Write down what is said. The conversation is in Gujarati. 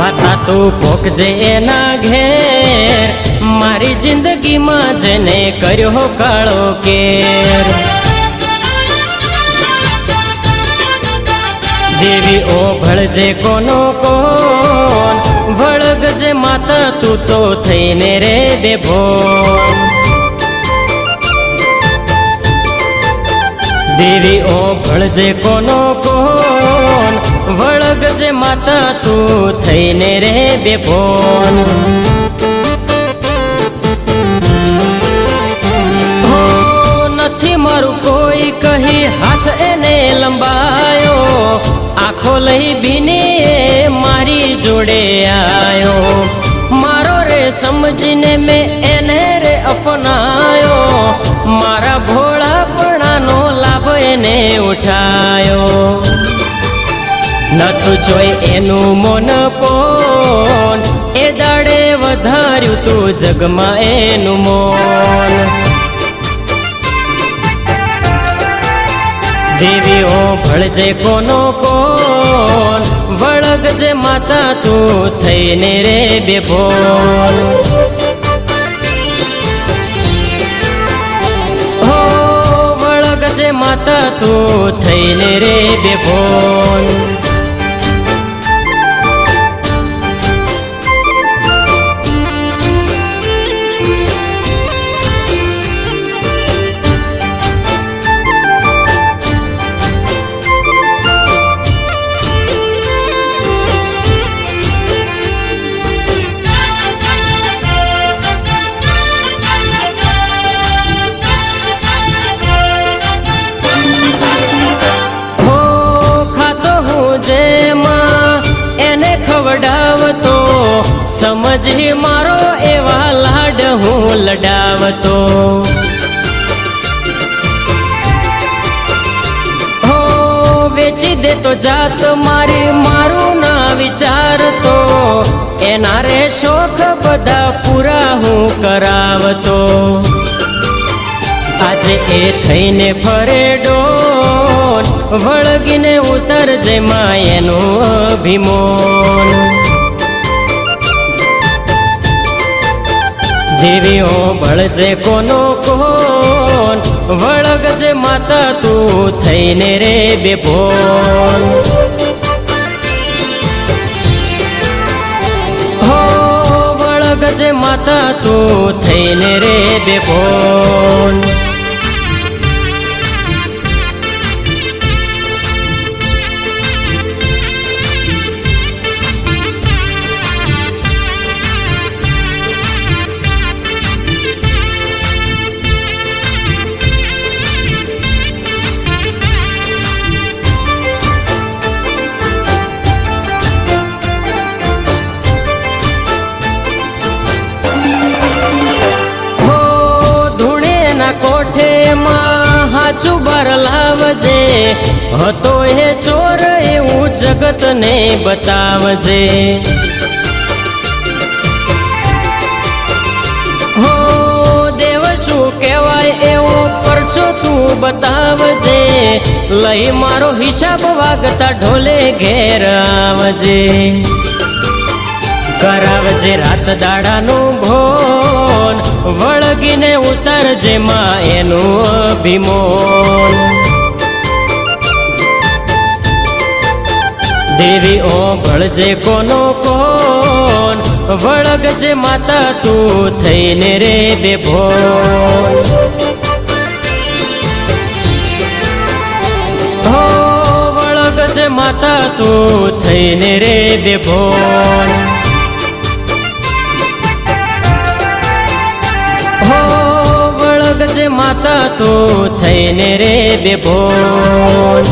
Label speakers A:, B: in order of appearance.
A: માતા તું ભોગજે એના ઘેર, મારી જિંદગીમાં જેને કર્યો કાળો કેર। દેવી ઓભળજે કોનો કોન, વળગજે માતા તું તો થઈને રે બેભોન। દેવી ઓભળજે કોનો કોન, વળગજે માતા તું થઈને રે બેભોન। હો નથી મારું કોઈ કહી હાથ એને લંબાયો, આખો લઈ ભીની મારી જોડે આયો। મારો રે સમજીને મેં એને રે અપનાયો, મારા ભોળાપણાનો લાભ એને ઉઠાયો। નતું જોઈ એનું મોન પોન, એ દાડે વધાર્યું તું જગમાં એનું મોન। દેવી ઓભળજે કોનો કોન, વળગજે માતા તું થઈને રે બેભોન। હો વળગજે માતા તું થઈને રે બેભોન। ખવડાવતો સમજી મારો એવા લાડ હું લડાવતો। હો વેચી દેતો જાત મારી, મારું ના વિચારતો, એના રે શોખ બધા પૂરા હું કરાવતો। આજે એ થઈને ફરે ડોન, વળગીને ઉતરજે માં એનું અભિમોન। દેવી ઓભળજે કોનો કોન, વળગજે માતા તું થઈને રે બેભોન। હો વળગજે માતા તું થઈને રે બેભોન। કોઠેમાં હાચું બાર લાવજે, હતો એ ચોર એવું જગતને બતાવજે। હો દેવ શું કહેવાય એવો પરચો તું બતાવજે, લઈ મારો હિસાબ વાગતા ઢોલે ઘેર આવજે। કરાવજે રાત દાડાનું ભોન, વળગીને ઉતરજે માં એનું અભિમોન। દેવી ઓભળજે કોનો કોન, વળગજે માતા તું થઈને રે બેભોન। હો વળગજે માતા તું થઈને રે બેભોન। વળગજે માતા તું થઈને રે બેભોન।